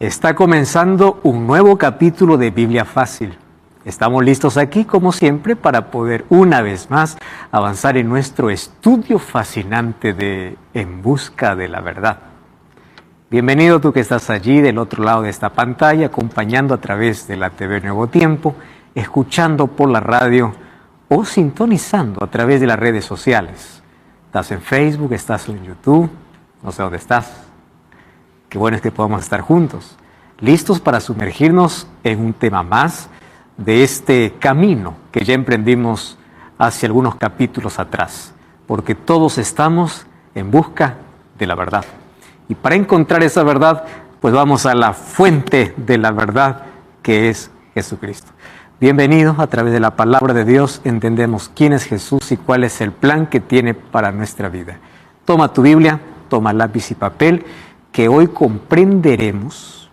Está comenzando un nuevo capítulo de Biblia Fácil. Estamos listos aquí, como siempre, para poder una vez más avanzar en nuestro estudio fascinante de En Busca de la Verdad. Bienvenido tú que estás allí del otro lado de esta pantalla, acompañando a través de la TV Nuevo Tiempo, escuchando por la radio o sintonizando a través de las redes sociales. Estás en Facebook, estás en YouTube, no sé dónde estás. Qué bueno es que podamos estar juntos, listos para sumergirnos en un tema más de este camino que ya emprendimos hace algunos capítulos atrás, porque todos estamos en busca de la verdad. Y para encontrar esa verdad, pues vamos a la fuente de la verdad, que es Jesucristo. Bienvenido, a través de la palabra de Dios entendemos quién es Jesús y cuál es el plan que tiene para nuestra vida. Toma tu Biblia, toma lápiz y papel, que hoy comprenderemos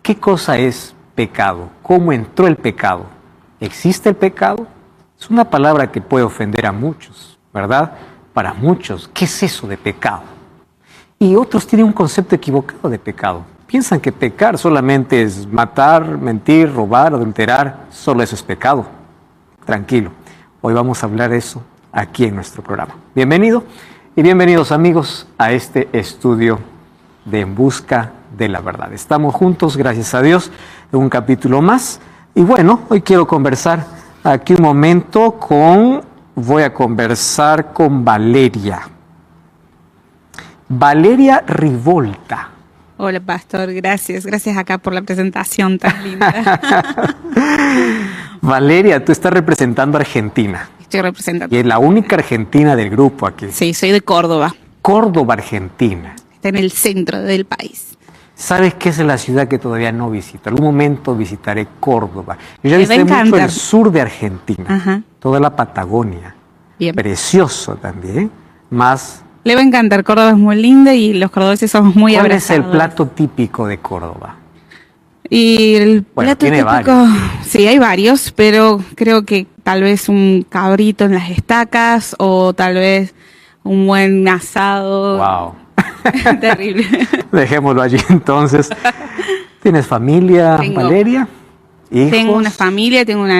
qué cosa es pecado, cómo entró el pecado. ¿Existe el pecado? Es una palabra que puede ofender a muchos, ¿verdad? Para muchos, ¿qué es eso de pecado? Y otros tienen un concepto equivocado de pecado. Piensan que pecar solamente es matar, mentir, robar, adulterar, solo eso es pecado. Tranquilo, hoy vamos a hablar de eso aquí en nuestro programa. Bienvenido y bienvenidos amigos a este estudio de En Busca de la Verdad. Estamos juntos, gracias a Dios, en un capítulo más. Y bueno, hoy quiero conversar aquí un momento voy a conversar con Valeria. Valeria Rivolta. Hola, pastor, gracias acá por la presentación tan linda. Valeria, tú estás representando a Argentina. Estoy representando. Y es la única argentina del grupo aquí. Sí, soy de Córdoba. Córdoba, Argentina. Está en el centro del país. ¿Sabes qué es la ciudad que todavía no visito? En algún momento visitaré Córdoba. Yo ya Me va a visité mucho encantar. el sur de Argentina, Ajá. toda la Patagonia. Bien. Precioso también. Más, Le va a encantar, Córdoba es muy linda y los cordobeses somos muy ¿cuál abrazados. es el plato típico de Córdoba? Y el Bueno, plato tiene típico, varios. sí, hay varios, pero creo que tal vez un cabrito en las estacas o tal vez un buen asado. Wow. Terrible. Dejémoslo allí entonces. ¿Tienes familia, Tengo. Valeria? ¿Hijos? Tengo una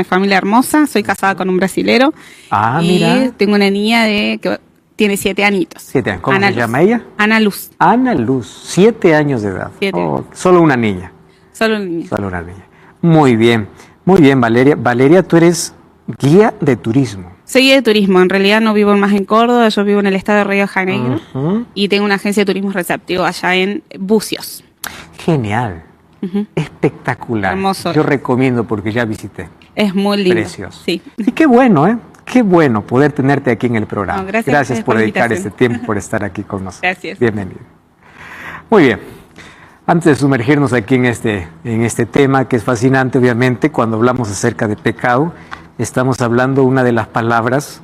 familia hermosa, soy casada con un brasilero. Ah, y mira. tengo una niña que tiene 7 añitos. 7 años. ¿Cómo Ana se Luz. llama ella? Ana Luz, Ana Luz, 7 años de edad. 7 años. Solo una niña. solo una niña. Solo una niña. Muy bien, Valeria. Valeria, tú eres guía de turismo. Soy guía de turismo, en realidad no vivo más en Córdoba, yo vivo en el estado de Río de Janeiro Ujú. y tengo una agencia de turismo receptivo allá en Bucios. Genial. Ujú. Espectacular. Hermoso. Yo recomiendo porque ya visité. Es muy lindo. Precioso. Sí. Y qué bueno, ¿eh? Qué bueno poder tenerte aquí en el programa. No, gracias a ustedes por por la dedicar invitación. este tiempo, por estar aquí con nosotros. Gracias. Bienvenido. Muy bien. Antes de sumergirnos aquí en este tema que es fascinante, obviamente, cuando hablamos acerca de pecado, estamos hablando de una de las palabras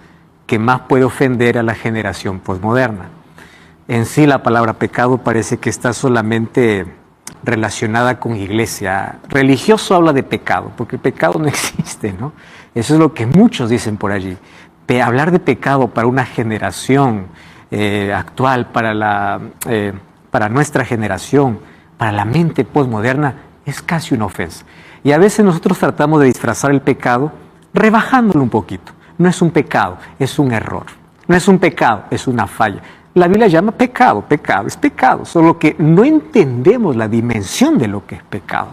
que más puede ofender a la generación posmoderna. En sí, la palabra pecado parece que está solamente relacionada con iglesia. Religioso habla de pecado, porque el pecado no existe, ¿no? Eso es lo que muchos dicen por allí. Hablar de pecado para una generación actual, para nuestra generación, para la mente posmoderna, es casi una ofensa. Y a veces nosotros tratamos de disfrazar el pecado rebajándolo un poquito. No es un pecado, es un error. No es un pecado, es una falla. La Biblia llama pecado, es pecado, solo que no entendemos la dimensión de lo que es pecado.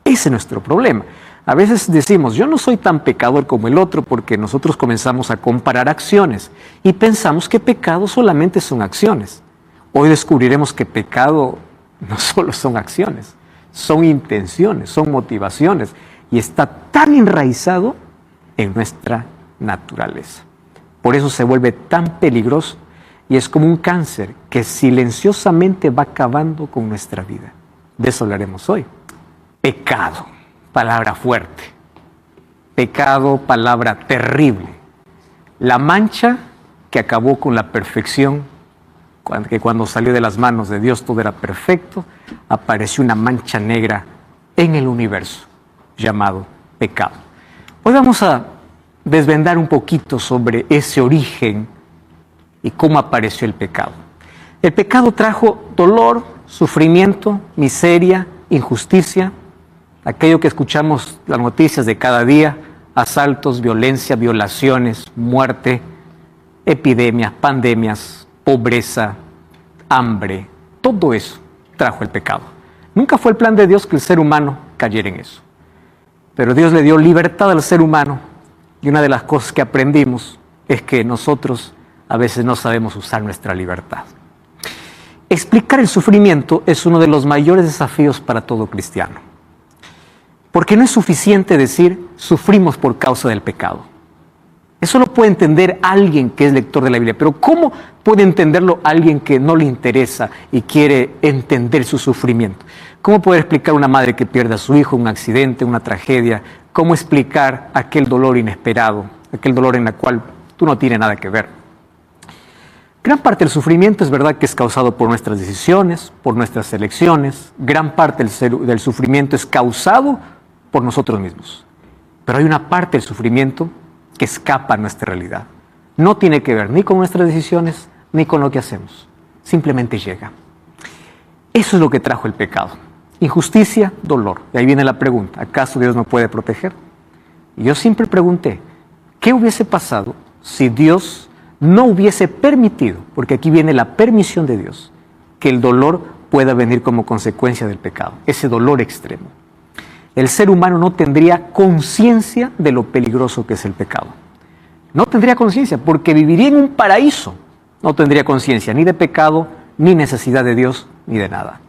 Ese es nuestro problema. A veces decimos, yo no soy tan pecador como el otro, porque nosotros comenzamos a comparar acciones y pensamos que pecado solamente son acciones. Hoy descubriremos que pecado no solo son acciones, son intenciones, son motivaciones, y está tan enraizado en nuestra naturaleza. Por eso se vuelve tan peligroso y es como un cáncer que silenciosamente va acabando con nuestra vida. De eso hablaremos hoy. Pecado, palabra fuerte. Pecado, palabra terrible. La mancha que acabó con la perfección, que cuando salió de las manos de Dios todo era perfecto, apareció una mancha negra en el universo llamado pecado. Hoy vamos a desvendar un poquito sobre ese origen y cómo apareció el pecado. El pecado trajo dolor, sufrimiento, miseria, injusticia, aquello que escuchamos las noticias de cada día, asaltos, violencia, violaciones, muerte, epidemias, pandemias, pobreza, hambre, todo eso trajo el pecado. Nunca fue el plan de Dios que el ser humano cayera en eso. Pero Dios le dio libertad al ser humano y una de las cosas que aprendimos es que nosotros a veces no sabemos usar nuestra libertad. Explicar el sufrimiento es uno de los mayores desafíos para todo cristiano. Porque no es suficiente decir sufrimos por causa del pecado. Eso lo puede entender alguien que es lector de la Biblia, pero ¿cómo puede entenderlo alguien que no le interesa y quiere entender su sufrimiento? ¿Cómo poder explicar a una madre que pierde a su hijo, un accidente, una tragedia? ¿Cómo explicar aquel dolor inesperado, aquel dolor en el cual tú no tienes nada que ver? Gran parte del sufrimiento es verdad que es causado por nuestras decisiones, por nuestras elecciones. Gran parte del sufrimiento es causado por nosotros mismos. Pero hay una parte del sufrimiento que escapa a nuestra realidad. No tiene que ver ni con nuestras decisiones, ni con lo que hacemos. Simplemente llega. Eso es lo que trajo el pecado. Injusticia, dolor. Y ahí viene la pregunta, ¿acaso Dios no puede proteger? Y yo siempre pregunté, ¿qué hubiese pasado si Dios no hubiese permitido, porque aquí viene la permisión de Dios, que el dolor pueda venir como consecuencia del pecado, ese dolor extremo? El ser humano no tendría conciencia de lo peligroso que es el pecado. No tendría conciencia, porque viviría en un paraíso. No tendría conciencia ni de pecado, ni necesidad de Dios, ni de nada.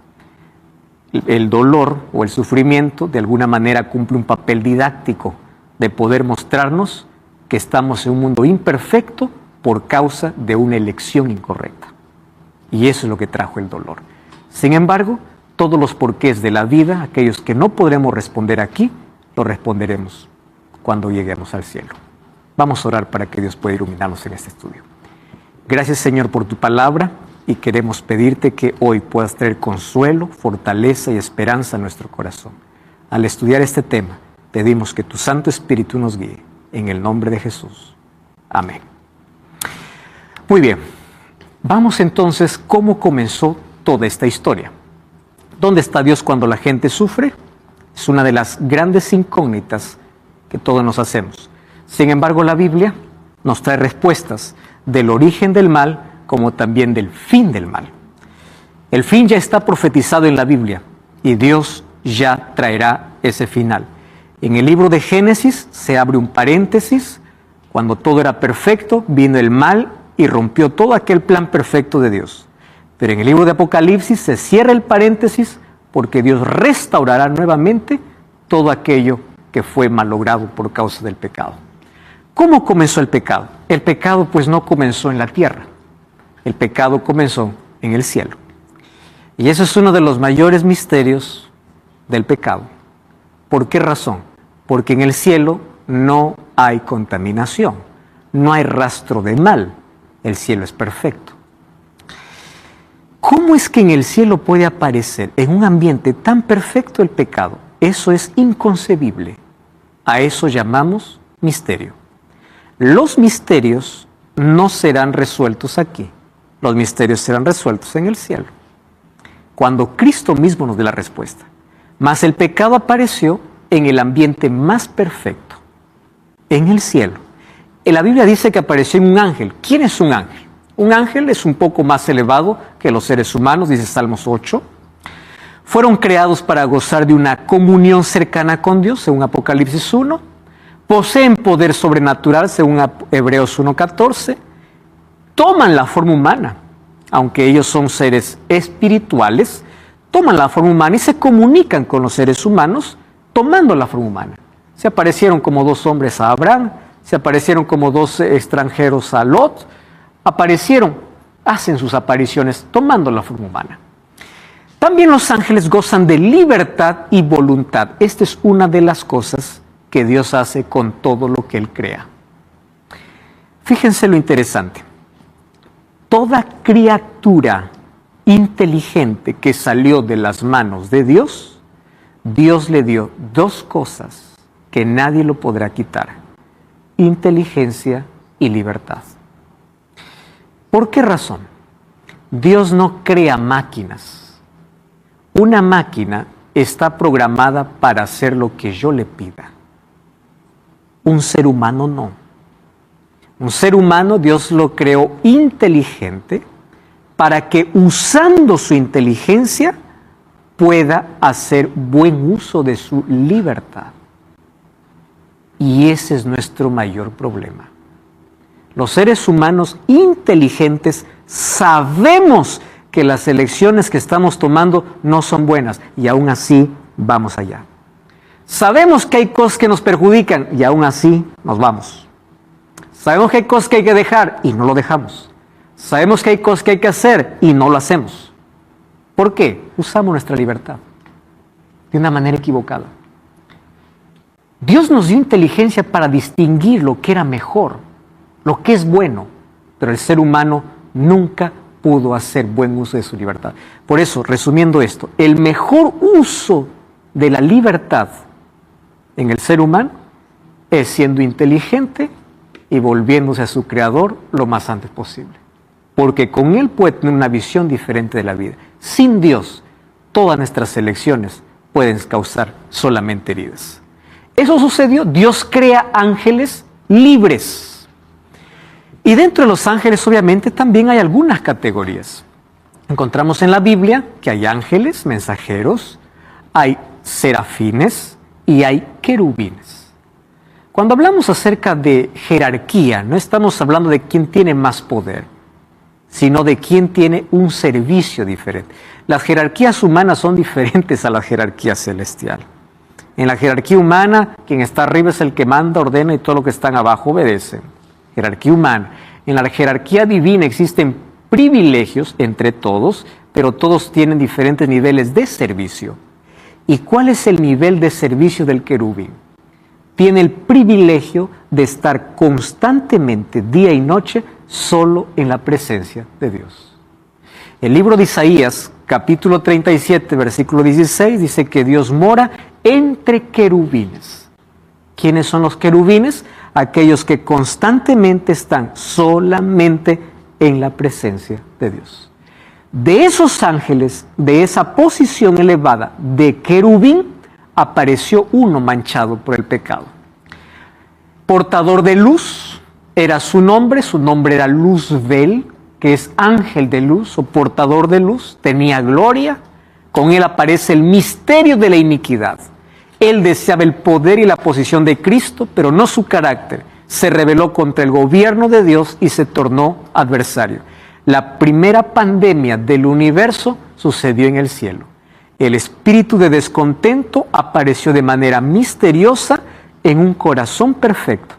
El dolor o el sufrimiento de alguna manera cumple un papel didáctico de poder mostrarnos que estamos en un mundo imperfecto por causa de una elección incorrecta. Y eso es lo que trajo el dolor. Sin embargo, todos los porqués de la vida, aquellos que no podremos responder aquí, los responderemos cuando lleguemos al cielo. Vamos a orar para que Dios pueda iluminarnos en este estudio. Gracias, Señor, por tu palabra y queremos pedirte que hoy puedas traer consuelo, fortaleza y esperanza a nuestro corazón. Al estudiar este tema, pedimos que tu Santo Espíritu nos guíe. En el nombre de Jesús. Amén. Muy bien. Vamos entonces, ¿cómo comenzó toda esta historia? ¿Dónde está Dios cuando la gente sufre? Es una de las grandes incógnitas que todos nos hacemos. Sin embargo, la Biblia nos trae respuestas del origen del mal como también del fin del mal. El fin ya está profetizado en la Biblia y Dios ya traerá ese final. En el libro de Génesis se abre un paréntesis. Cuando todo era perfecto, vino el mal y rompió todo aquel plan perfecto de Dios. Pero en el libro de Apocalipsis se cierra el paréntesis porque Dios restaurará nuevamente todo aquello que fue malogrado por causa del pecado. ¿Cómo comenzó el pecado? El pecado pues no comenzó en la tierra. El pecado comenzó en el cielo. Y eso es uno de los mayores misterios del pecado. ¿Por qué razón? Porque en el cielo no hay contaminación, no hay rastro de mal. El cielo es perfecto. ¿Cómo es que en el cielo puede aparecer en un ambiente tan perfecto el pecado? Eso es inconcebible. A eso llamamos misterio. Los misterios no serán resueltos aquí. Los misterios serán resueltos en el cielo, cuando Cristo mismo nos dé la respuesta. Mas el pecado apareció en el ambiente más perfecto, en el cielo. La Biblia dice que apareció en un ángel. ¿Quién es un ángel? Un ángel es un poco más elevado que los seres humanos, dice Salmos 8. Fueron creados para gozar de una comunión cercana con Dios, según Apocalipsis 1. Poseen poder sobrenatural, según Hebreos 1:14. Toman la forma humana, aunque ellos son seres espirituales, toman la forma humana y se comunican con los seres humanos tomando la forma humana. Se aparecieron como dos hombres a Abraham, se aparecieron como dos extranjeros a Lot, hacen sus apariciones tomando la forma humana. También los ángeles gozan de libertad y voluntad. Esta es una de las cosas que Dios hace con todo lo que Él crea. Fíjense lo interesante. Toda criatura inteligente que salió de las manos de Dios, Dios le dio dos cosas que nadie lo podrá quitar: inteligencia y libertad. ¿Por qué razón? Dios no crea máquinas. Una máquina está programada para hacer lo que yo le pida. Un ser humano no. Un ser humano Dios lo creó inteligente para que usando su inteligencia pueda hacer buen uso de su libertad. Y ese es nuestro mayor problema. Los seres humanos inteligentes sabemos que las elecciones que estamos tomando no son buenas y aún así vamos allá. Sabemos que hay cosas que nos perjudican y aún así nos vamos. Sabemos que hay cosas que hay que dejar y no lo dejamos. Sabemos que hay cosas que hay que hacer y no lo hacemos. ¿Por qué? Usamos nuestra libertad de una manera equivocada. Dios nos dio inteligencia para distinguir lo que era mejor, lo que es bueno, pero el ser humano nunca pudo hacer buen uso de su libertad. Por eso, resumiendo esto, el mejor uso de la libertad en el ser humano es siendo inteligente y volviéndose a su creador lo más antes posible. Porque con él puede tener una visión diferente de la vida. Sin Dios, todas nuestras elecciones pueden causar solamente heridas. Eso sucedió, Dios crea ángeles libres. Y dentro de los ángeles, obviamente, también hay algunas categorías. Encontramos en la Biblia que hay ángeles, mensajeros, hay serafines y hay querubines. Cuando hablamos acerca de jerarquía, no estamos hablando de quién tiene más poder, sino de quién tiene un servicio diferente. Las jerarquías humanas son diferentes a la jerarquía celestial. En la jerarquía humana, quien está arriba es el que manda, ordena y todo lo que están abajo obedecen. Jerarquía humana. En la jerarquía divina existen privilegios entre todos, pero todos tienen diferentes niveles de servicio. ¿Y cuál es el nivel de servicio del querubín? Tiene el privilegio de estar constantemente, día y noche, solo en la presencia de Dios. El libro de Isaías, capítulo 37, versículo 16, dice que Dios mora entre querubines. ¿Quiénes son los querubines? Aquellos que constantemente están solamente en la presencia de Dios. De esos ángeles, de esa posición elevada de querubín, apareció uno manchado por el pecado. Portador de luz era su nombre era Luzbel, que es ángel de luz o portador de luz, tenía gloria, con él aparece el misterio de la iniquidad. Él deseaba el poder y la posición de Cristo, pero no su carácter. Se rebeló contra el gobierno de Dios y se tornó adversario. La primera pandemia del universo sucedió en el cielo. El espíritu de descontento apareció de manera misteriosa en un corazón perfecto.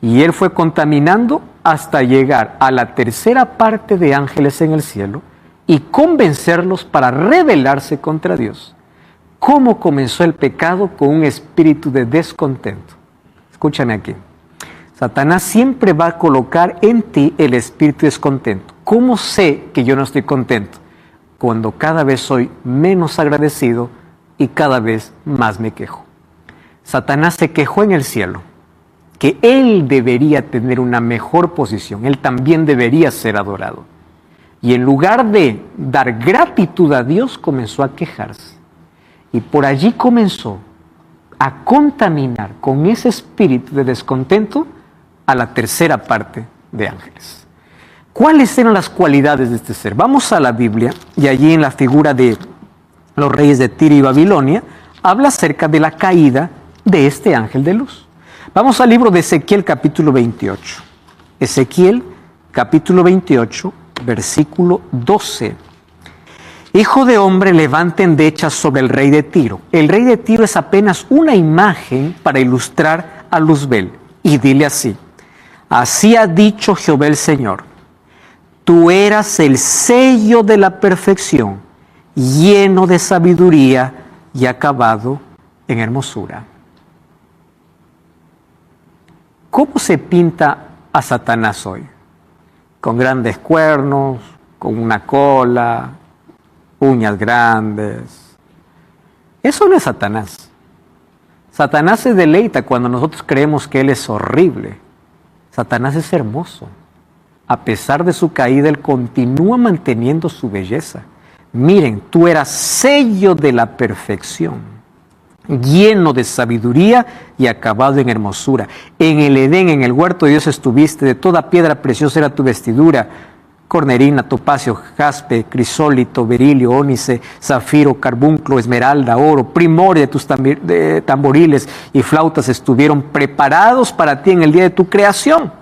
Y él fue contaminando hasta llegar a la tercera parte de ángeles en el cielo y convencerlos para rebelarse contra Dios. ¿Cómo comenzó el pecado? Con un espíritu de descontento. Escúchame aquí. Satanás siempre va a colocar en ti el espíritu de descontento. ¿Cómo sé que yo no estoy contento? Cuando cada vez soy menos agradecido y cada vez más me quejo. Satanás se quejó en el cielo que él debería tener una mejor posición, él también debería ser adorado. Y en lugar de dar gratitud a Dios, comenzó a quejarse. Y por allí comenzó a contaminar con ese espíritu de descontento a la tercera parte de ángeles. ¿Cuáles eran las cualidades de este ser? Vamos a la Biblia y allí en la figura de los reyes de Tiro y Babilonia habla acerca de la caída de este ángel de luz. Vamos al libro de Ezequiel capítulo 28. Ezequiel capítulo 28, versículo 12. Hijo de hombre, levanta endechas sobre el rey de Tiro. El rey de Tiro es apenas una imagen para ilustrar a Luzbel. Y dile así: así ha dicho Jehová el Señor, tú eras el sello de la perfección, lleno de sabiduría y acabado en hermosura. ¿Cómo se pinta a Satanás hoy? Con grandes cuernos, con una cola, uñas grandes. Eso no es Satanás. Satanás se deleita cuando nosotros creemos que él es horrible. Satanás es hermoso. A pesar de su caída, él continúa manteniendo su belleza. Miren, tú eras sello de la perfección, lleno de sabiduría y acabado en hermosura. En el Edén, en el huerto de Dios estuviste, de toda piedra preciosa era tu vestidura, cornerina, topacio, jaspe, crisólito, berilio, ónice, zafiro, carbunclo, esmeralda, oro, primor de tus tamboriles y flautas estuvieron preparados para ti en el día de tu creación.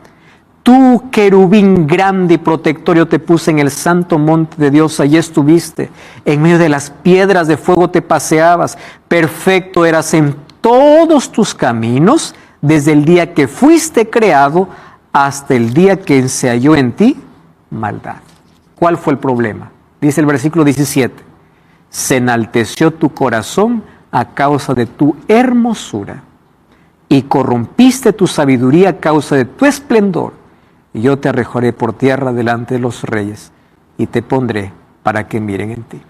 Tú, querubín grande y protector, te puse en el santo monte de Dios, allí estuviste. En medio de las piedras de fuego te paseabas. Perfecto eras en todos tus caminos, desde el día que fuiste creado hasta el día que se halló en ti maldad. ¿Cuál fue el problema? Dice el versículo 17. Se enalteció tu corazón a causa de tu hermosura y corrompiste tu sabiduría a causa de tu esplendor. Y yo te arrojaré por tierra delante de los reyes y te pondré para que miren en ti.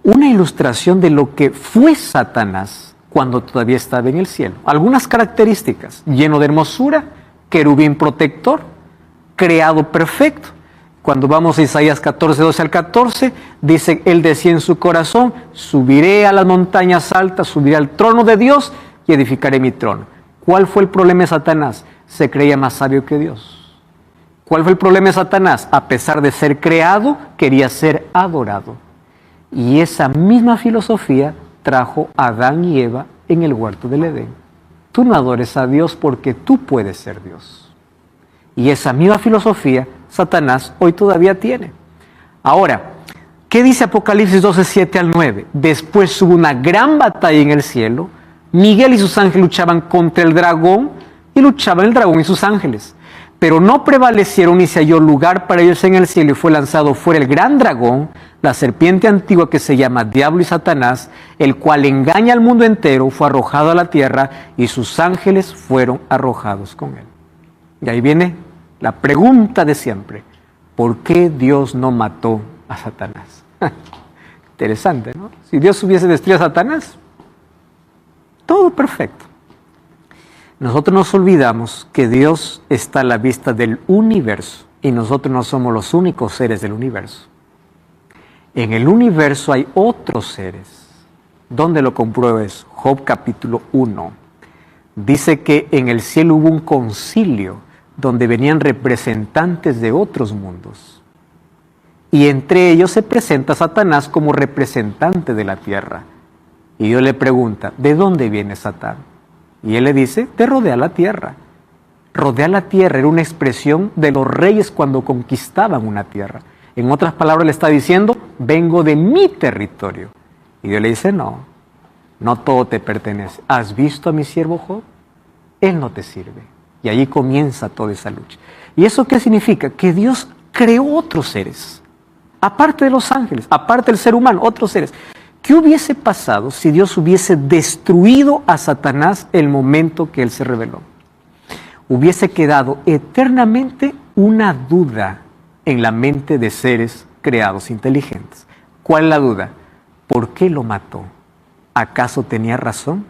Una ilustración de lo que fue Satanás cuando todavía estaba en el cielo. Algunas características: lleno de hermosura, querubín protector, creado perfecto. Cuando vamos a Isaías 14, 12 al 14, dice, él decía en su corazón, subiré a las montañas altas, subiré al trono de Dios y edificaré mi trono. ¿Cuál fue el problema de Satanás? Se creía más sabio que Dios. ¿Cuál fue el problema de Satanás? A pesar de ser creado, quería ser adorado. Y esa misma filosofía trajo a Adán y Eva en el huerto del Edén. Tú no adores a Dios porque tú puedes ser Dios. Y esa misma filosofía Satanás hoy todavía tiene. Ahora, ¿qué dice Apocalipsis 12, 7 al 9? Después hubo una gran batalla en el cielo. Miguel y sus ángeles luchaban contra el dragón y luchaban el dragón y sus ángeles. Pero no prevalecieron y se halló lugar para ellos en el cielo y fue lanzado fuera el gran dragón, la serpiente antigua que se llama Diablo y Satanás, el cual engaña al mundo entero, fue arrojado a la tierra y sus ángeles fueron arrojados con él. Y ahí viene la pregunta de siempre: ¿por qué Dios no mató a Satanás? Interesante, ¿no? Si Dios hubiese destruido a Satanás, todo perfecto. Nosotros nos olvidamos que Dios está a la vista del universo y nosotros no somos los únicos seres del universo. En el universo hay otros seres. ¿Dónde lo comprueba eso? Job capítulo 1. Dice que en el cielo hubo un concilio donde venían representantes de otros mundos. Y entre ellos se presenta Satanás como representante de la tierra. Y Dios le pregunta, ¿de dónde viene Satán? Y él le dice, te rodea la tierra. Rodea la tierra era una expresión de los reyes cuando conquistaban una tierra. En otras palabras le está diciendo, vengo de mi territorio. Y Dios le dice, no todo te pertenece. ¿Has visto a mi siervo Job? Él no te sirve. Y allí comienza toda esa lucha. ¿Y eso qué significa? Que Dios creó otros seres, aparte de los ángeles, aparte del ser humano, otros seres. ¿Qué hubiese pasado si Dios hubiese destruido a Satanás el momento que él se rebeló? Hubiese quedado eternamente una duda en la mente de seres creados inteligentes. ¿Cuál es la duda? ¿Por qué lo mató? ¿Acaso tenía razón?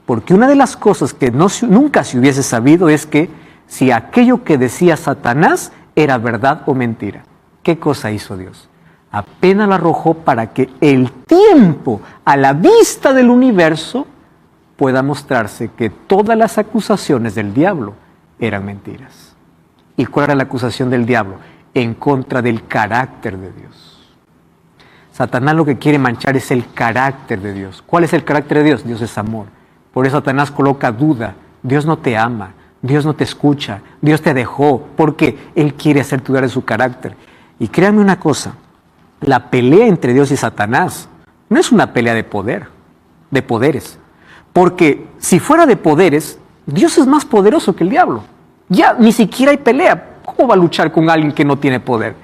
Porque una de las cosas que nunca se hubiese sabido es que si aquello que decía Satanás era verdad o mentira. ¿Qué cosa hizo Dios? Apenas lo arrojó para que el tiempo a la vista del universo pueda mostrarse que todas las acusaciones del diablo eran mentiras. ¿Y cuál era la acusación del diablo? En contra del carácter de Dios. Satanás lo que quiere manchar es el carácter de Dios. ¿Cuál es el carácter de Dios? Dios es amor. Por eso Satanás coloca duda. Dios no te ama, Dios no te escucha, Dios te dejó, porque Él quiere hacer dudar de su carácter. Y créanme una cosa, la pelea entre Dios y Satanás no es una pelea de poder, de poderes. Porque si fuera de poderes, Dios es más poderoso que el diablo. Ya ni siquiera hay pelea. ¿Cómo va a luchar con alguien que no tiene poder?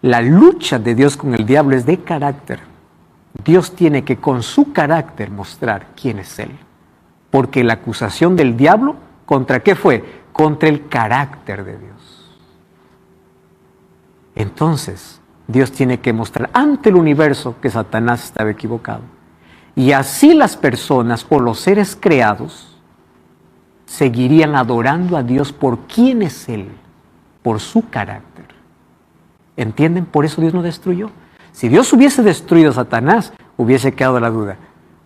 La lucha de Dios con el diablo es de carácter. Dios tiene que con su carácter mostrar quién es Él. Porque la acusación del diablo, ¿contra qué fue? Contra el carácter de Dios. Entonces, Dios tiene que mostrar ante el universo que Satanás estaba equivocado. Y así las personas o los seres creados seguirían adorando a Dios por quién es Él, por su carácter. ¿Entienden? Por eso Dios no destruyó. Si Dios hubiese destruido a Satanás, hubiese quedado la duda.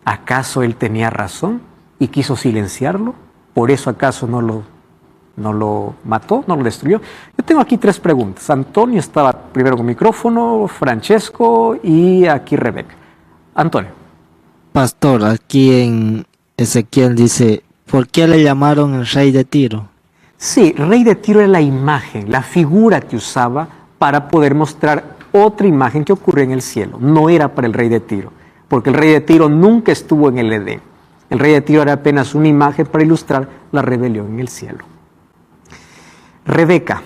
¿Acaso él tenía razón y quiso silenciarlo? ¿Por eso acaso no lo mató, no lo destruyó? Yo tengo aquí 3 preguntas. Antonio estaba primero con micrófono, Francesco y aquí Rebeca. Antonio. Pastor, aquí en Ezequiel dice, ¿por qué le llamaron el rey de Tiro? Sí, rey de Tiro era la imagen, la figura que usaba para poder mostrar otra imagen que ocurrió en el cielo. No era para el rey de Tiro, porque el rey de Tiro nunca estuvo en el Edén. El rey de Tiro era apenas una imagen para ilustrar la rebelión en el cielo. Rebeca.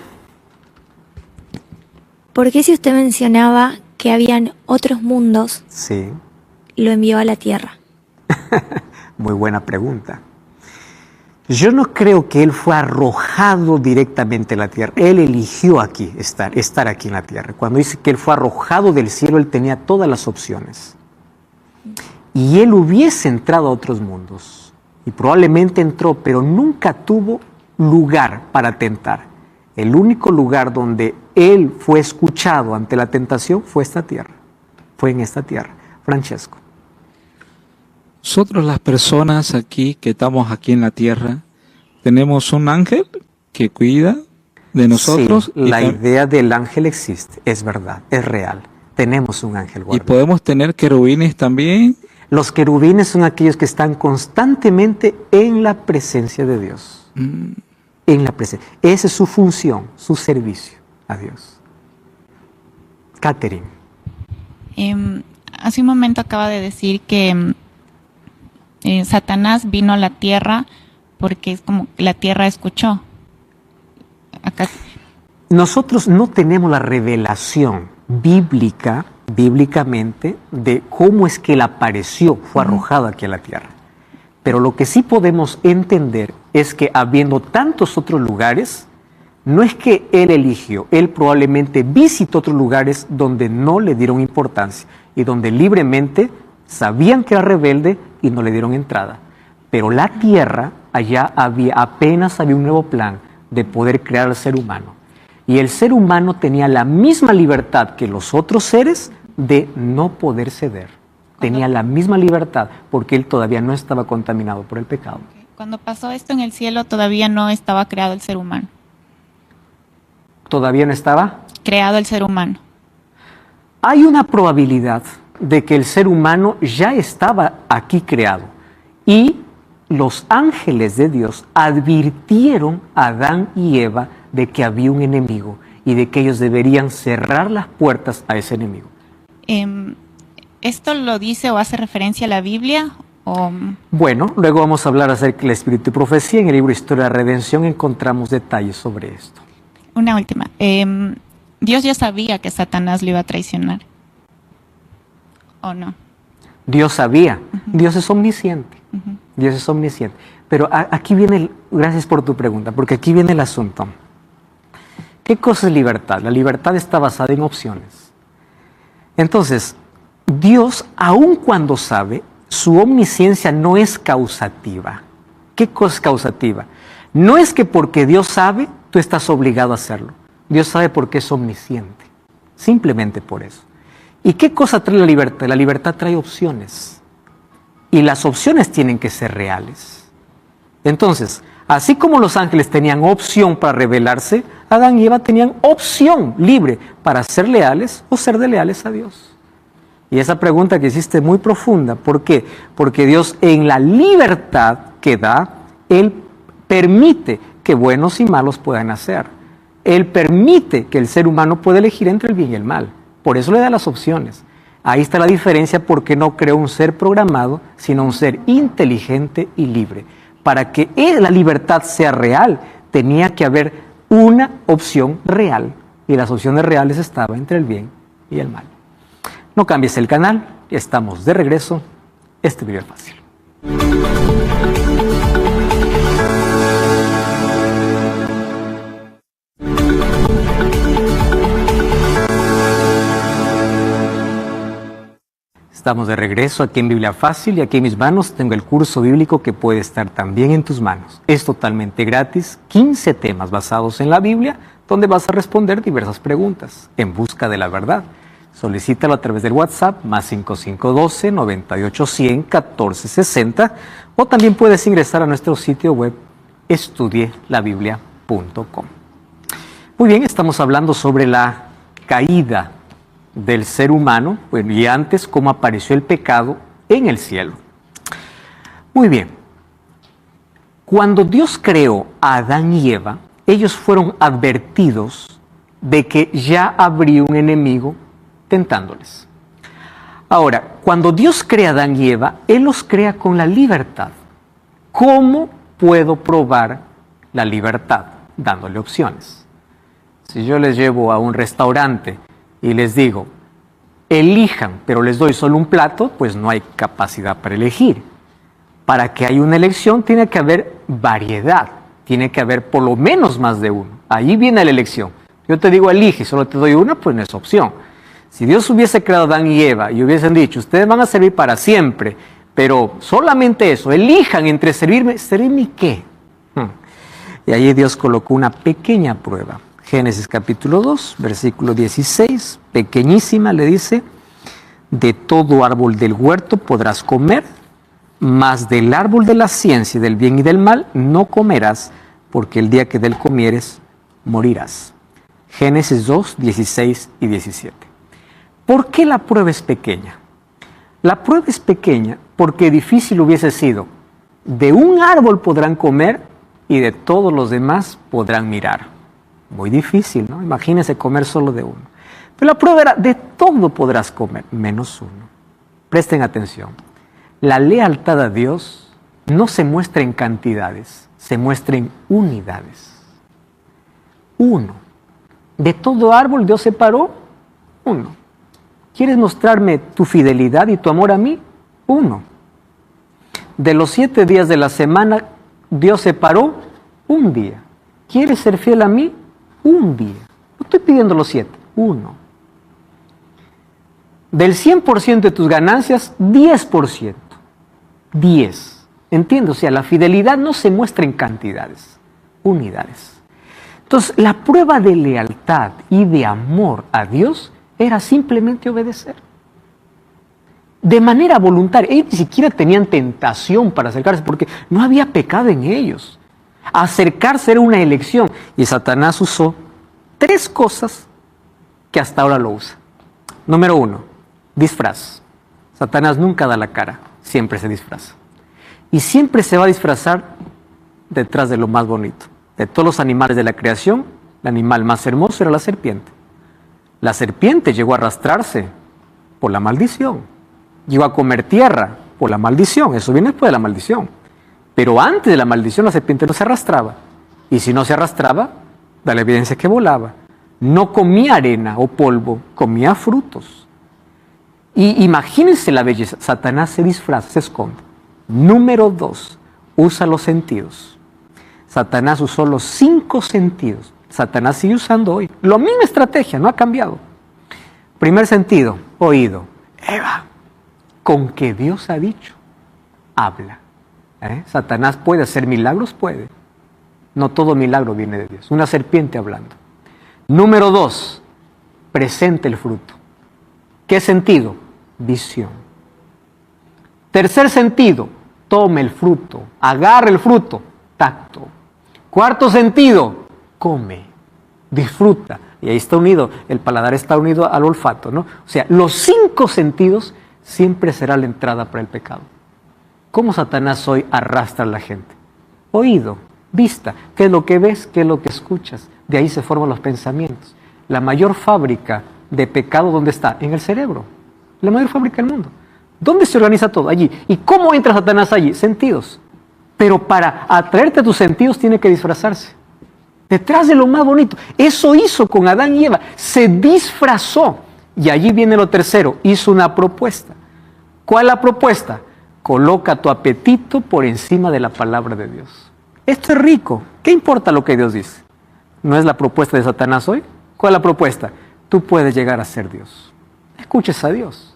¿Por qué si usted mencionaba que habían otros mundos, Sí, lo envió a la tierra? muy buena pregunta. Yo no creo que él fue arrojado directamente a la tierra. Él eligió aquí estar aquí en la tierra. Cuando dice que él fue arrojado del cielo, él tenía todas las opciones. Y él hubiese entrado a otros mundos. Y probablemente entró, pero nunca tuvo lugar para tentar. El único lugar donde él fue escuchado ante la tentación fue esta tierra. Fue en esta tierra. Francesco. Nosotros las personas aquí, que estamos aquí en la tierra, tenemos un ángel que cuida de nosotros. Sí, la idea del ángel existe, es verdad, es real. Tenemos un ángel y guardián. podemos tener querubines también. Los querubines son aquellos que están constantemente en la presencia de Dios. En la presencia. Esa es su función, su servicio a Dios. Catherine. Hace un momento acaba de decir que Satanás vino a la tierra porque es como que la tierra escuchó. Acá. Nosotros no tenemos la revelación bíblicamente, de cómo es que él apareció, fue arrojado aquí a la tierra. Pero lo que sí podemos entender es que habiendo tantos otros lugares, no es que él eligió, él probablemente visitó otros lugares donde no le dieron importancia y donde libremente sabían que era rebelde y no le dieron entrada. Pero la tierra, allá apenas había un nuevo plan de poder crear al ser humano. Y el ser humano tenía la misma libertad que los otros seres de no poder ceder. Tenía la misma libertad porque él todavía no estaba contaminado por el pecado. Cuando pasó esto en el cielo todavía no estaba creado el ser humano. ¿Todavía no estaba? Creado el ser humano. Hay una probabilidad de que el ser humano ya estaba aquí creado. Y los ángeles de Dios advirtieron a Adán y Eva de que había un enemigo y de que ellos deberían cerrar las puertas a ese enemigo. ¿Esto lo dice o hace referencia a la Biblia? Bueno, luego vamos a hablar acerca del Espíritu y Profecía. En el libro Historia de la Redención encontramos detalles sobre esto. Una última. Dios ya sabía que Satanás lo iba a traicionar. ¿O no? Dios sabía. Dios es omnisciente. Dios es omnisciente. Pero aquí viene, gracias por tu pregunta, porque aquí viene el asunto. ¿Qué cosa es libertad? La libertad está basada en opciones. Entonces, Dios, aun cuando sabe, su omnisciencia no es causativa. ¿Qué cosa es causativa? No es que porque Dios sabe, tú estás obligado a hacerlo. Dios sabe porque es omnisciente. Simplemente por eso. ¿Y qué cosa trae la libertad? La libertad trae opciones. Y las opciones tienen que ser reales. Entonces, así como los ángeles tenían opción para rebelarse, Adán y Eva tenían opción libre para ser leales o ser desleales a Dios. Y esa pregunta que hiciste es muy profunda. ¿Por qué? Porque Dios, en la libertad que da, Él permite que buenos y malos puedan hacer. Él permite que el ser humano pueda elegir entre el bien y el mal. Por eso le da las opciones. Ahí está la diferencia, porque no creó un ser programado, sino un ser inteligente y libre. Para que la libertad sea real, tenía que haber una opción real. Y las opciones reales estaban entre el bien y el mal. No cambies el canal, estamos de regreso. Este video es fácil. Estamos de regreso aquí en Biblia Fácil y aquí en mis manos tengo el curso bíblico que puede estar también en tus manos. Es totalmente gratis, 15 temas basados en la Biblia, donde vas a responder diversas preguntas en busca de la verdad. Solicítalo a través del WhatsApp más 5512-9810-1460 o también puedes ingresar a nuestro sitio web estudielabiblia.com. Muy bien, estamos hablando sobre la caída del ser humano, bueno, y antes cómo apareció el pecado en el cielo. Muy bien, cuando Dios creó a Adán y Eva, ellos fueron advertidos de que ya habría un enemigo tentándoles. Ahora, cuando Dios crea a Adán y Eva, Él los crea con la libertad. ¿Cómo puedo probar la libertad? Dándole opciones. Si yo les llevo a un restaurante y les digo, elijan, pero les doy solo un plato, pues no hay capacidad para elegir. Para que haya una elección tiene que haber variedad, tiene que haber por lo menos más de uno. Ahí viene la elección. Yo te digo elige y solo te doy una, pues no es opción. Si Dios hubiese creado a Adán y Eva y hubiesen dicho, ustedes van a servir para siempre, pero solamente eso, elijan entre servirme ¿y qué? Y ahí Dios colocó una pequeña prueba. Génesis capítulo 2, versículo 16, pequeñísima, le dice, de todo árbol del huerto podrás comer, mas del árbol de la ciencia del bien y del mal no comerás, porque el día que de él comieres, morirás. Génesis 2, 16 y 17. ¿Por qué la prueba es pequeña? La prueba es pequeña porque difícil hubiese sido, de un árbol podrán comer y de todos los demás podrán mirar. Muy difícil, ¿no? Imagínense comer solo de uno. Pero la prueba era, de todo podrás comer, menos uno. Presten atención. La lealtad a Dios no se muestra en cantidades, se muestra en unidades. Uno. De todo árbol Dios separó uno. ¿Quieres mostrarme tu fidelidad y tu amor a mí? Uno. De los 7 días de la semana Dios separó un día. ¿Quieres ser fiel a mí? Un día. No estoy pidiendo los 7, uno. Del 100% de tus ganancias, 10%. 10. ¿Entiendes? O sea, la fidelidad no se muestra en cantidades, unidades. Entonces, la prueba de lealtad y de amor a Dios era simplemente obedecer. De manera voluntaria. Ellos ni siquiera tenían tentación para acercarse porque no había pecado en ellos. Acercarse era una elección. Y Satanás usó 3 cosas que hasta ahora lo usa. Número 1, disfraz. Satanás nunca da la cara, siempre se disfraza. Y siempre se va a disfrazar detrás de lo más bonito. De todos los animales de la creación, el animal más hermoso era la serpiente. La serpiente llegó a arrastrarse por la maldición. Llegó a comer tierra por la maldición. Eso viene después de la maldición. Pero antes de la maldición la serpiente no se arrastraba. Y si no se arrastraba, da la evidencia que volaba. No comía arena o polvo, comía frutos. Y imagínense la belleza. Satanás se disfraza, se esconde. Número 2, usa los sentidos. Satanás usó los 5 sentidos. Satanás sigue usando hoy. La misma estrategia, no ha cambiado. Primer sentido, oído. Eva, con que Dios ha dicho, habla. Satanás puede hacer milagros, puede. No todo milagro viene de Dios. Una serpiente hablando. Número 2, presente el fruto. ¿Qué sentido? Visión. Tercer sentido, tome el fruto, agarre el fruto, tacto. Cuarto sentido, come, disfruta. Y ahí está unido, el paladar está unido al olfato, ¿no? O sea, los 5 sentidos siempre será la entrada para el pecado. ¿Cómo Satanás hoy arrastra a la gente? Oído, vista, ¿qué es lo que ves? ¿Qué es lo que escuchas? De ahí se forman los pensamientos. La mayor fábrica de pecado, ¿dónde está? En el cerebro. La mayor fábrica del mundo. ¿Dónde se organiza todo? Allí. ¿Y cómo entra Satanás allí? Sentidos. Pero para atraerte a tus sentidos tiene que disfrazarse. Detrás de lo más bonito. Eso hizo con Adán y Eva. Se disfrazó. Y allí viene lo tercero. Hizo una propuesta. ¿Cuál es la propuesta? Coloca tu apetito por encima de la palabra de Dios. Esto es rico. ¿Qué importa lo que Dios dice? ¿No es la propuesta de Satanás hoy? ¿Cuál es la propuesta? Tú puedes llegar a ser Dios. Escuches a Dios.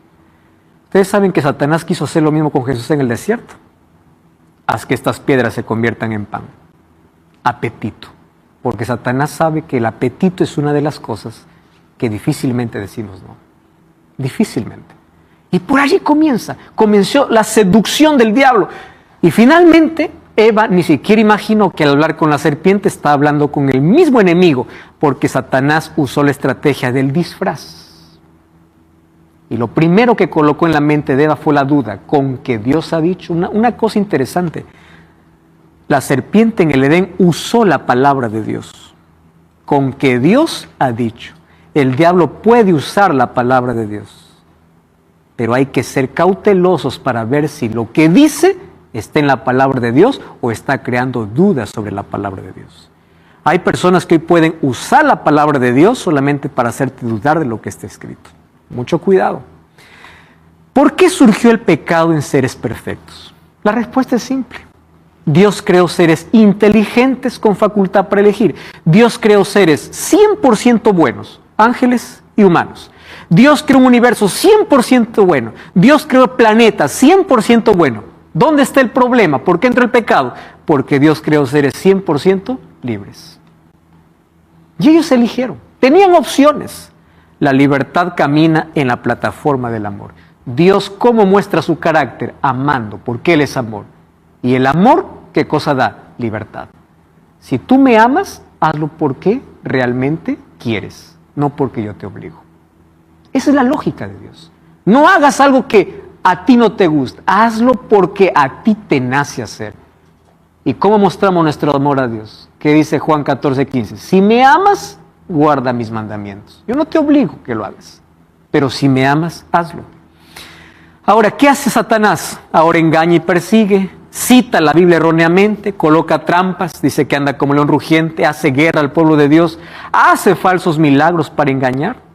Ustedes saben que Satanás quiso hacer lo mismo con Jesús en el desierto. Haz que estas piedras se conviertan en pan. Apetito. Porque Satanás sabe que el apetito es una de las cosas que difícilmente decimos no. Difícilmente. Y por allí comenzó la seducción del diablo. Y finalmente Eva ni siquiera imaginó que al hablar con la serpiente estaba hablando con el mismo enemigo, porque Satanás usó la estrategia del disfraz. Y lo primero que colocó en la mente de Eva fue la duda, con que Dios ha dicho. Una cosa interesante, la serpiente en el Edén usó la palabra de Dios, con que Dios ha dicho. El diablo puede usar la palabra de Dios, pero hay que ser cautelosos para ver si lo que dice está en la palabra de Dios o está creando dudas sobre la palabra de Dios. Hay personas que hoy pueden usar la palabra de Dios solamente para hacerte dudar de lo que está escrito. Mucho cuidado. ¿Por qué surgió el pecado en seres perfectos? La respuesta es simple. Dios creó seres inteligentes con facultad para elegir. Dios creó seres 100% buenos, ángeles y humanos. Dios creó un universo 100% bueno. Dios creó planetas 100% bueno. ¿Dónde está el problema? ¿Por qué entró el pecado? Porque Dios creó seres 100% libres. Y ellos eligieron. Tenían opciones. La libertad camina en la plataforma del amor. Dios, ¿cómo muestra su carácter? Amando, porque Él es amor. Y el amor, ¿qué cosa da? Libertad. Si tú me amas, hazlo porque realmente quieres, no porque yo te obligo. Esa es la lógica de Dios. No hagas algo que a ti no te gusta, hazlo porque a ti te nace hacer. ¿Y cómo mostramos nuestro amor a Dios? ¿Qué dice Juan 14:15? Si me amas, guarda mis mandamientos. Yo no te obligo que lo hagas, pero si me amas, hazlo. Ahora, ¿qué hace Satanás? Ahora engaña y persigue, cita la Biblia erróneamente, coloca trampas, dice que anda como león rugiente, hace guerra al pueblo de Dios, hace falsos milagros para engañar.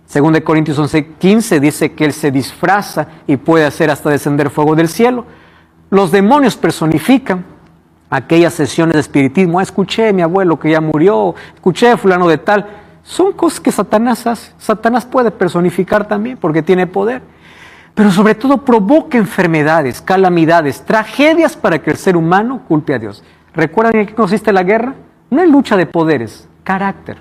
2 Corintios 11:15 dice que Él se disfraza y puede hacer hasta descender fuego del cielo. Los demonios personifican aquellas sesiones de espiritismo. Escuché a mi abuelo que ya murió, escuché a fulano de tal. Son cosas que Satanás hace. Satanás puede personificar también porque tiene poder. Pero sobre todo provoca enfermedades, calamidades, tragedias para que el ser humano culpe a Dios. ¿Recuerdan en qué consiste la guerra? No es lucha de poderes, carácter.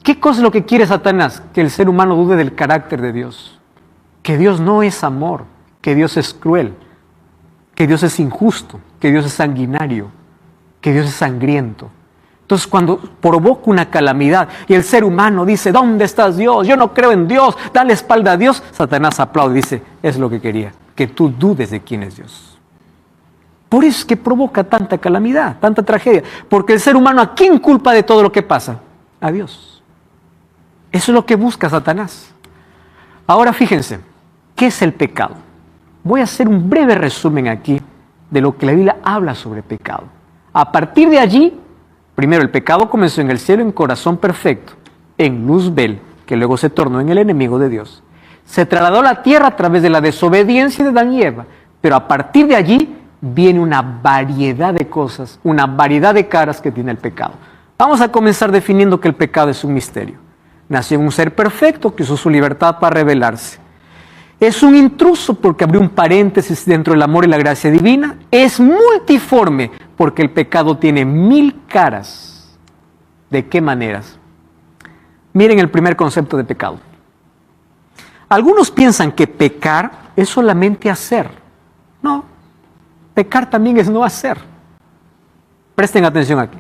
¿Qué cosa es lo que quiere Satanás? Que el ser humano dude del carácter de Dios. Que Dios no es amor, que Dios es cruel, que Dios es injusto, que Dios es sanguinario, que Dios es sangriento. Entonces cuando provoca una calamidad y el ser humano dice, ¿dónde estás Dios? Yo no creo en Dios, dale espalda a Dios. Satanás aplaude y dice, es lo que quería, que tú dudes de quién es Dios. Por eso es que provoca tanta calamidad, tanta tragedia. Porque el ser humano, ¿a quién culpa de todo lo que pasa? A Dios. Eso es lo que busca Satanás. Ahora fíjense, ¿qué es el pecado? Voy a hacer un breve resumen aquí de lo que la Biblia habla sobre pecado. A partir de allí, primero el pecado comenzó en el cielo en corazón perfecto, en Luzbel, que luego se tornó en el enemigo de Dios. Se trasladó a la tierra a través de la desobediencia de Adán y Eva, pero a partir de allí viene una variedad de cosas, una variedad de caras que tiene el pecado. Vamos a comenzar definiendo que el pecado es un misterio. Nació en un ser perfecto que usó su libertad para rebelarse. Es un intruso porque abrió un paréntesis dentro del amor y la gracia divina. Es multiforme porque el pecado tiene 1000 caras. ¿De qué maneras? Miren el primer concepto de pecado. Algunos piensan que pecar es solamente hacer. No, pecar también es no hacer. Presten atención aquí.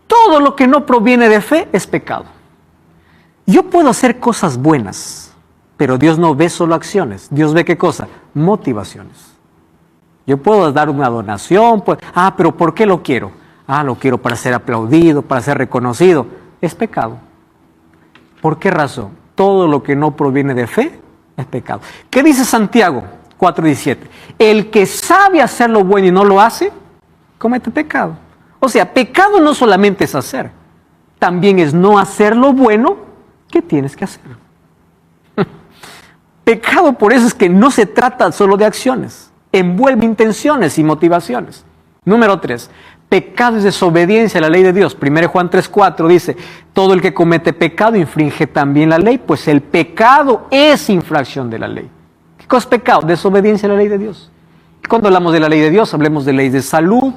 Todo lo que no proviene de fe es pecado. Yo puedo hacer cosas buenas, pero Dios no ve solo acciones. Dios ve ¿qué cosa? Motivaciones. Yo puedo dar una donación, pero ¿por qué lo quiero? Lo quiero para ser aplaudido, para ser reconocido. Es pecado. ¿Por qué razón? Todo lo que no proviene de fe es pecado. ¿Qué dice Santiago 4:17? El que sabe hacer lo bueno y no lo hace, comete pecado. O sea, pecado no solamente es hacer, también es no hacer lo bueno que tienes que hacer. Pecado por eso es que no se trata solo de acciones, envuelve intenciones y motivaciones. Número 3, pecado es desobediencia a la ley de Dios. 1 Juan 3:4 dice, todo el que comete pecado infringe también la ley, pues el pecado es infracción de la ley. ¿Qué cosa es pecado? Desobediencia a la ley de Dios. Y cuando hablamos de la ley de Dios, hablemos de ley de salud,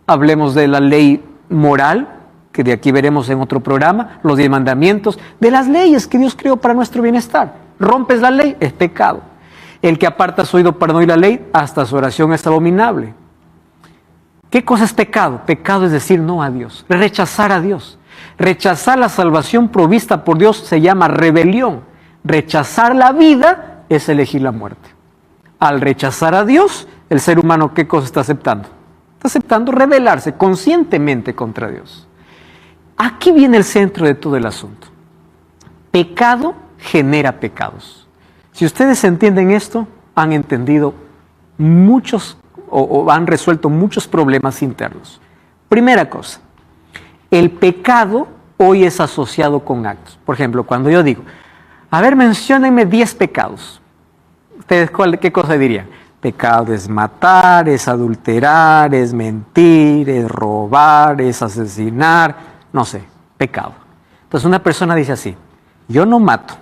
hablemos de la ley moral, que de aquí veremos en otro programa, los 10 mandamientos, de las leyes que Dios creó para nuestro bienestar. Rompes la ley, es pecado. El que aparta su oído para no oír la ley, hasta su oración es abominable. ¿Qué cosa es pecado? Pecado es decir no a Dios, rechazar a Dios. Rechazar la salvación provista por Dios se llama rebelión. Rechazar la vida es elegir la muerte. Al rechazar a Dios, el ser humano, ¿qué cosa está aceptando? Está aceptando rebelarse conscientemente contra Dios. Aquí viene el centro de todo el asunto. Pecado genera pecados. Si ustedes entienden esto, han entendido muchos o han resuelto muchos problemas internos. Primera cosa, el pecado hoy es asociado con actos. Por ejemplo, cuando yo digo, a ver, menciónenme 10 pecados. ¿Ustedes qué cosa dirían? Pecado es matar, es adulterar, es mentir, es robar, es asesinar, no sé, pecado. Entonces una persona dice así, yo no mato,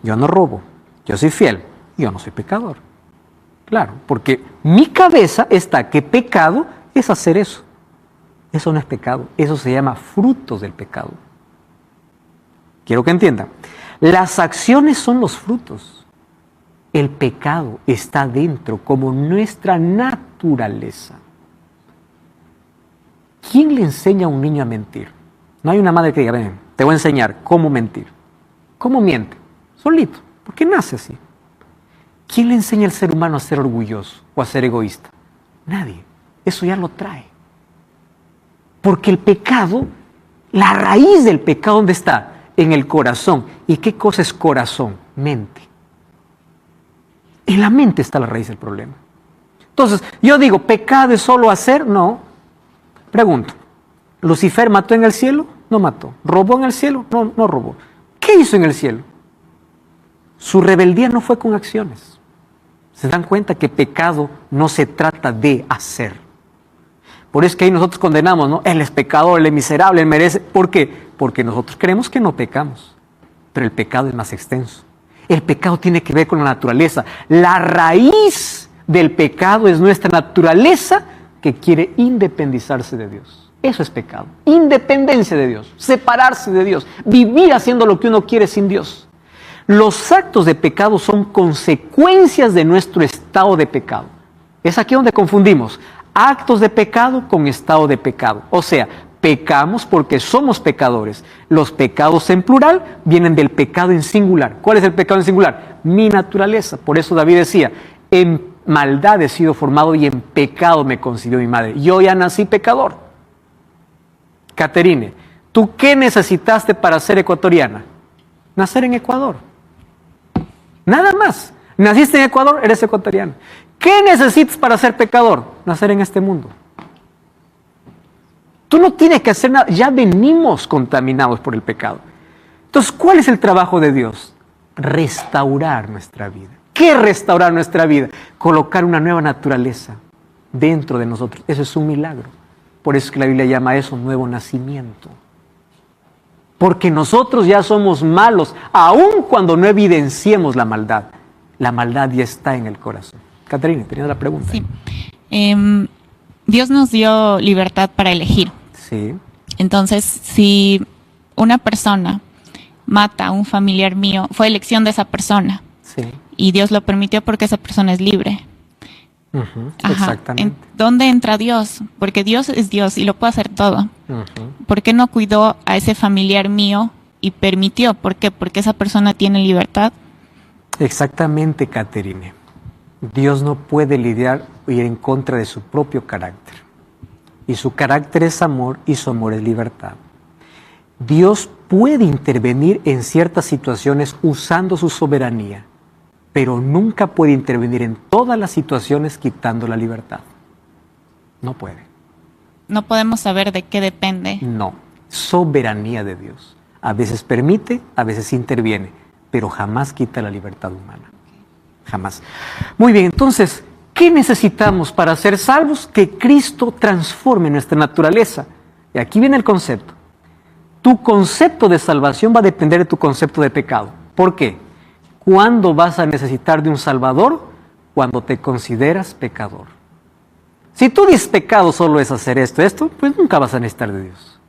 yo no robo, yo soy fiel, yo no soy pecador. Claro, porque mi cabeza está que pecado es hacer eso. Eso no es pecado, eso se llama frutos del pecado. Quiero que entiendan, las acciones son los frutos. El pecado está dentro como nuestra naturaleza. ¿Quién le enseña a un niño a mentir? No hay una madre que diga, ven, te voy a enseñar cómo mentir. ¿Cómo miente? Solito, porque nace así. ¿Quién le enseña al ser humano a ser orgulloso o a ser egoísta? Nadie. Eso ya lo trae. Porque el pecado, la raíz del pecado, ¿dónde está? En el corazón. ¿Y qué cosa es corazón? Mente. En la mente está la raíz del problema. Entonces, yo digo, ¿pecado es solo hacer? No. Pregunto, ¿Lucifer mató en el cielo? No mató. ¿Robó en el cielo? No, no robó. ¿Qué hizo en el cielo? Su rebeldía no fue con acciones. ¿Se dan cuenta que pecado no se trata de hacer? Por eso es que ahí nosotros condenamos, ¿no? Él es pecador, él es miserable, él merece. ¿Por qué? Porque nosotros creemos que no pecamos. Pero el pecado es más extenso. El pecado tiene que ver con la naturaleza. La raíz del pecado es nuestra naturaleza que quiere independizarse de Dios. Eso es pecado. Independencia de Dios. Separarse de Dios. Vivir haciendo lo que uno quiere sin Dios. Los actos de pecado son consecuencias de nuestro estado de pecado. Es aquí donde confundimos actos de pecado con estado de pecado. O sea, pecamos porque somos pecadores. Los pecados en plural vienen del pecado en singular. ¿Cuál es el pecado en singular? Mi naturaleza. Por eso David decía, en maldad he sido formado y en pecado me concibió mi madre. Yo ya nací pecador. Caterine, ¿tú qué necesitaste para ser ecuatoriana? Nacer en Ecuador. Nada más. Naciste en Ecuador, eres ecuatoriano. ¿Qué necesitas para ser pecador? Nacer en este mundo. Tú no tienes que hacer nada. Ya venimos contaminados por el pecado. Entonces, ¿cuál es el trabajo de Dios? Restaurar nuestra vida. ¿Qué es restaurar nuestra vida? Colocar una nueva naturaleza dentro de nosotros. Eso es un milagro. Por eso es que la Biblia llama a eso nuevo nacimiento. Porque nosotros ya somos malos, aun cuando no evidenciemos la maldad. La maldad ya está en el corazón. Caterina, tenías la pregunta. Sí. Dios nos dio libertad para elegir. Sí. Entonces, si una persona mata a un familiar mío, fue elección de esa persona. Sí. Y Dios lo permitió porque esa persona es libre. Ajá. Exactamente. ¿Dónde entra Dios? Porque Dios es Dios y lo puede hacer todo. Uh-huh. ¿Por qué no cuidó a ese familiar mío y permitió? ¿Por qué? Porque esa persona tiene libertad. Exactamente, Caterine. Dios no puede lidiar o ir en contra de su propio carácter. Y su carácter es amor y su amor es libertad. Dios puede intervenir en ciertas situaciones usando su soberanía, pero nunca puede intervenir en todas las situaciones quitando la libertad. No puede. No podemos saber de qué depende. No, soberanía de Dios. A veces permite, a veces interviene, pero jamás quita la libertad humana. Jamás. Muy bien, entonces, ¿qué necesitamos para ser salvos? Que Cristo transforme nuestra naturaleza. Y aquí viene el concepto. Tu concepto de salvación va a depender de tu concepto de pecado. ¿Por qué? ¿Cuándo vas a necesitar de un Salvador? Cuando te consideras pecador. Si tú dices pecado solo es hacer esto, pues nunca vas a necesitar de Dios.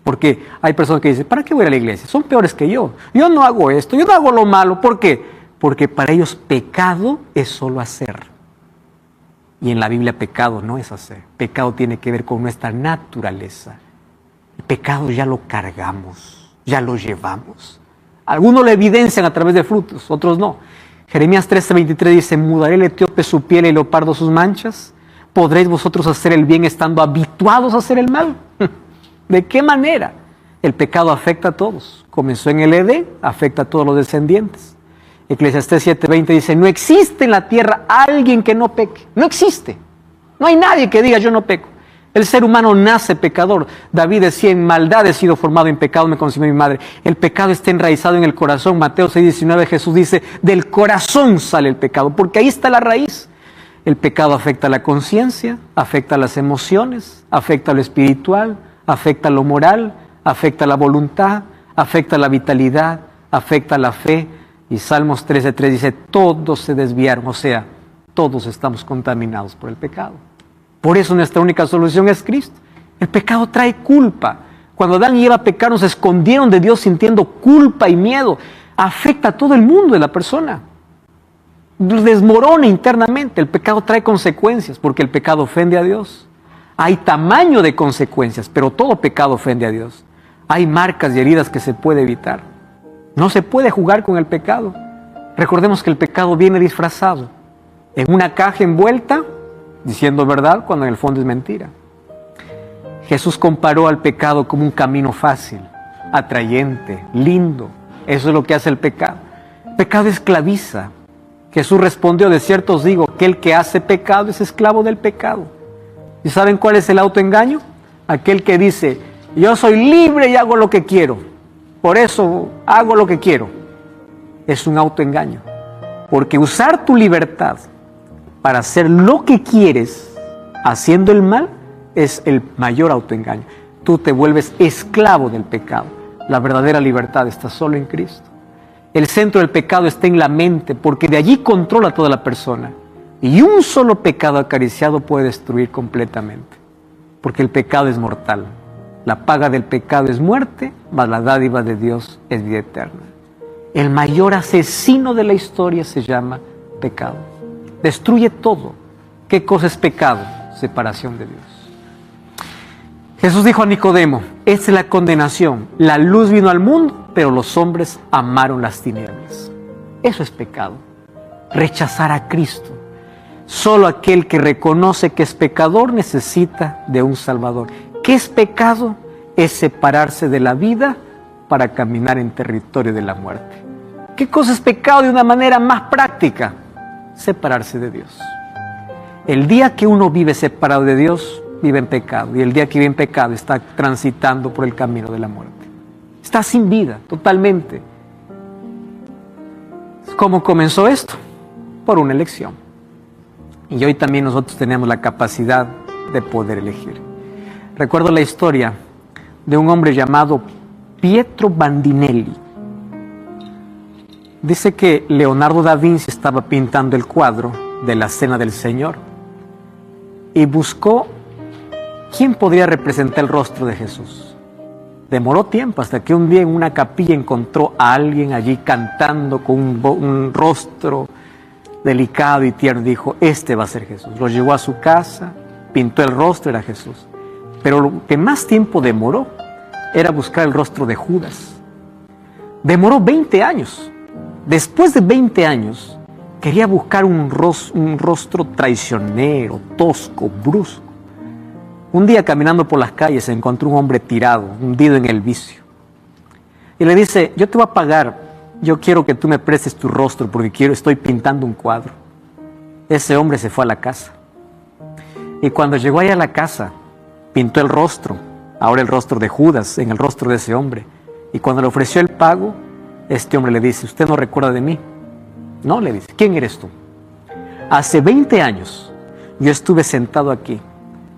Porque hay personas que dicen, ¿para qué voy a ir a la iglesia? Son peores que yo. Yo no hago esto, yo no hago lo malo. ¿Por qué? Porque para ellos pecado es solo hacer. Y en la Biblia pecado no es hacer. Pecado tiene que ver con nuestra naturaleza. El pecado ya lo cargamos, ya lo llevamos. Algunos lo evidencian a través de frutos, otros no. Jeremías 13:23 dice, ¿mudaré el etíope su piel y el leopardo sus manchas? ¿Podréis vosotros hacer el bien estando habituados a hacer el mal? ¿De qué manera? El pecado afecta a todos. Comenzó en el Edén, afecta a todos los descendientes. Eclesiastés 7:20 dice, no existe en la tierra alguien que no peque. No existe. No hay nadie que diga yo no peco. El ser humano nace pecador. David decía, en maldad he sido formado, en pecado me concibió mi madre. El pecado está enraizado en el corazón. Mateo 6:19, Jesús dice, del corazón sale el pecado, porque ahí está la raíz. El pecado afecta a la conciencia, afecta a las emociones, afecta a lo espiritual, afecta a lo moral, afecta a la voluntad, afecta a la vitalidad, afecta a la fe. Y Salmos 13:3 dice, todos se desviaron, o sea, todos estamos contaminados por el pecado. Por eso nuestra única solución es Cristo. El pecado trae culpa. Cuando Adán y Eva pecaron, se escondieron de Dios sintiendo culpa y miedo. Afecta a todo el mundo de la persona. Desmorona internamente. El pecado trae consecuencias, porque el pecado ofende a Dios. Hay tamaño de consecuencias, pero todo pecado ofende a Dios. Hay marcas y heridas que se puede evitar. No se puede jugar con el pecado. Recordemos que el pecado viene disfrazado en una caja envuelta, diciendo verdad cuando en el fondo es mentira. Jesús comparó al pecado como un camino fácil, atrayente, lindo. Eso es lo que hace el pecado. El pecado esclaviza. Jesús respondió, de cierto os digo, que el que hace pecado es esclavo del pecado. ¿Y saben cuál es el autoengaño? Aquel que dice, yo soy libre y hago lo que quiero. Por eso hago lo que quiero. Es un autoengaño. Porque usar tu libertad para hacer lo que quieres, haciendo el mal, es el mayor autoengaño. Tú te vuelves esclavo del pecado. La verdadera libertad está solo en Cristo. El centro del pecado está en la mente, porque de allí controla a toda la persona. Y un solo pecado acariciado puede destruir completamente. Porque el pecado es mortal. La paga del pecado es muerte, mas la dádiva de Dios es vida eterna. El mayor asesino de la historia se llama pecado. Destruye todo. ¿Qué cosa es pecado? Separación de Dios. Jesús dijo a Nicodemo, esta es la condenación. La luz vino al mundo, pero los hombres amaron las tinieblas. Eso es pecado. Rechazar a Cristo. Solo aquel que reconoce que es pecador necesita de un Salvador. ¿Qué es pecado? Es separarse de la vida para caminar en territorio de la muerte. ¿Qué cosa es pecado de una manera más práctica? Separarse de Dios. El día que uno vive separado de Dios, vive en pecado. Y el día que vive en pecado, está transitando por el camino de la muerte. Está sin vida, totalmente. ¿Cómo comenzó esto? Por una elección. Y hoy también nosotros tenemos la capacidad de poder elegir. Recuerdo la historia de un hombre llamado Pietro Bandinelli. Dice que Leonardo da Vinci estaba pintando el cuadro de la Cena del Señor y buscó quién podría representar el rostro de Jesús. Demoró tiempo hasta que un día en una capilla encontró a alguien allí cantando con un rostro delicado y tierno. Dijo, este va a ser Jesús. Lo llevó a su casa, pintó el rostro, era Jesús. Pero lo que más tiempo demoró era buscar el rostro de Judas. Demoró 20 años. Después de 20 años, quería buscar un rostro traicionero, tosco, brusco. Un día caminando por las calles se encontró un hombre tirado, hundido en el vicio. Y le dice, yo te voy a pagar, yo quiero que tú me prestes tu rostro porque estoy pintando un cuadro. Ese hombre se fue a la casa. Y cuando llegó allá a la casa, pintó el rostro, ahora el rostro de Judas, en el rostro de ese hombre. Y cuando le ofreció el pago, este hombre le dice, ¿usted no recuerda de mí? No, le dice, ¿quién eres tú? Hace 20 años yo estuve sentado aquí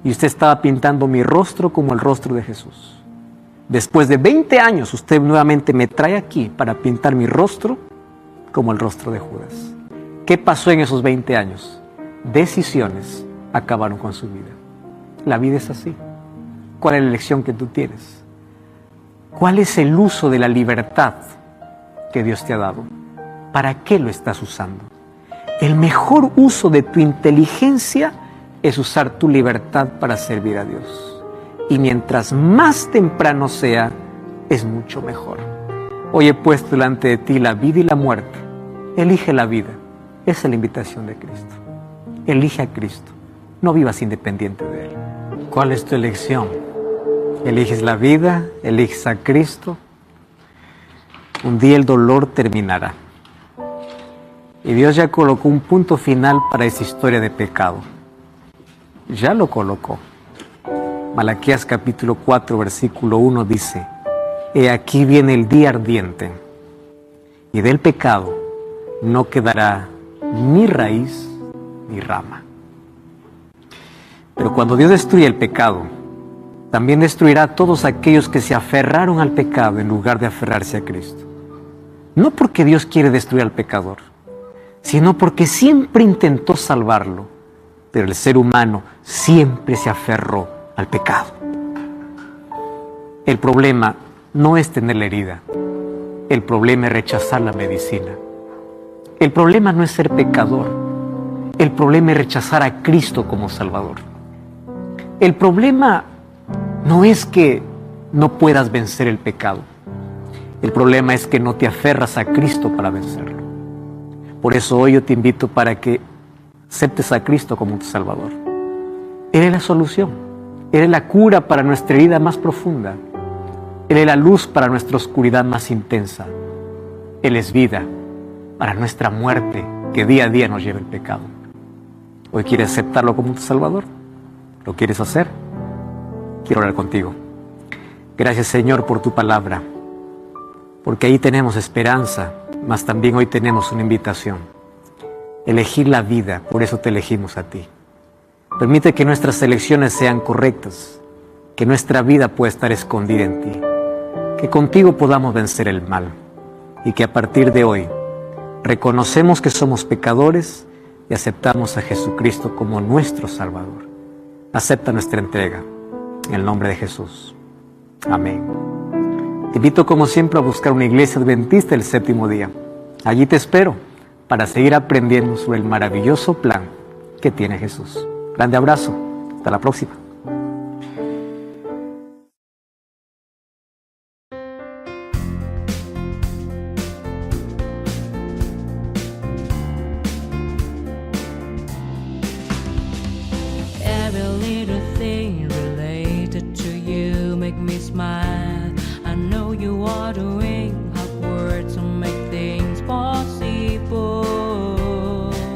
y usted estaba pintando mi rostro como el rostro de Jesús. Después de 20 años usted nuevamente me trae aquí para pintar mi rostro como el rostro de Judas. ¿Qué pasó en esos 20 años? Decisiones acabaron con su vida. La vida es así. ¿Cuál es la elección que tú tienes? ¿Cuál es el uso de la libertad que Dios te ha dado? ¿Para qué lo estás usando? El mejor uso de tu inteligencia es usar tu libertad para servir a Dios. Y mientras más temprano sea, es mucho mejor. Hoy he puesto delante de ti la vida y la muerte. Elige la vida. Esa es la invitación de Cristo. Elige a Cristo. No vivas independiente de Él. ¿Cuál es tu elección? ¿Eliges la vida? ¿Eliges a Cristo? Un día el dolor terminará. Y Dios ya colocó un punto final para esa historia de pecado. Ya lo colocó. Malaquías capítulo 4, versículo 1 dice: He aquí viene el día ardiente, y del pecado no quedará ni raíz ni rama. Pero cuando Dios destruye el pecado, también destruirá a todos aquellos que se aferraron al pecado en lugar de aferrarse a Cristo. No porque Dios quiere destruir al pecador, sino porque siempre intentó salvarlo, pero el ser humano siempre se aferró al pecado. El problema no es tener la herida, el problema es rechazar la medicina. El problema no es ser pecador, el problema es rechazar a Cristo como Salvador. El problema no es que no puedas vencer el pecado, el problema es que no te aferras a Cristo para vencerlo. Por eso hoy yo te invito para que aceptes a Cristo como tu Salvador. Él es la solución, Él es la cura para nuestra herida más profunda, Él es la luz para nuestra oscuridad más intensa, Él es vida para nuestra muerte que día a día nos lleva el pecado. ¿Hoy quieres aceptarlo como tu Salvador? ¿Lo quieres hacer? Quiero hablar contigo. Gracias, Señor, por tu palabra, porque ahí tenemos esperanza, mas también hoy tenemos una invitación. Elegir la vida, por eso te elegimos a ti. Permite que nuestras elecciones sean correctas, que nuestra vida pueda estar escondida en ti, que contigo podamos vencer el mal y que a partir de hoy reconocemos que somos pecadores y aceptamos a Jesucristo como nuestro Salvador. Acepta nuestra entrega, en el nombre de Jesús. Amén. Te invito como siempre a buscar una iglesia adventista del séptimo día. Allí te espero para seguir aprendiendo sobre el maravilloso plan que tiene Jesús. Grande abrazo. Hasta la próxima. Every little thing related to you make me smile. I know you are doing hard work to make things possible.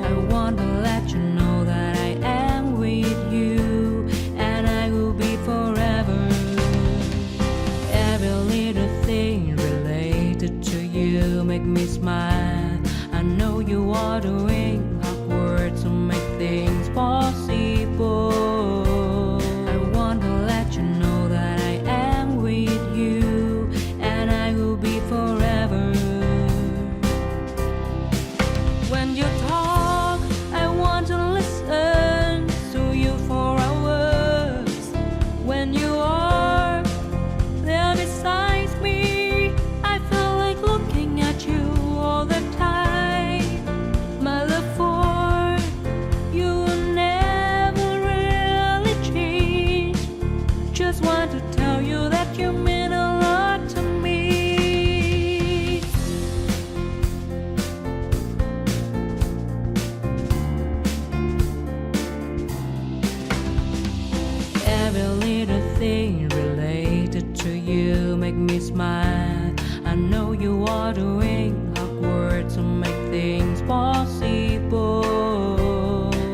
I want to let you know that I am with you and I will be forever. Every little thing related to you make me smile. I know you are doing hard work to make things possible. I want to let you know that I am with you and I will be forever. When you talk, I want to listen to you for hours. When you are there beside me, I feel like looking at you all the time. My love for you will never really change. Just want to tell you that you mean a lot to me. Every little thing related to you make me smile. I know you are doing hard work to make things possible.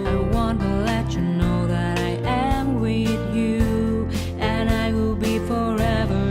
I want to let you know that I am with you and I will be forever.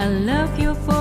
I love you for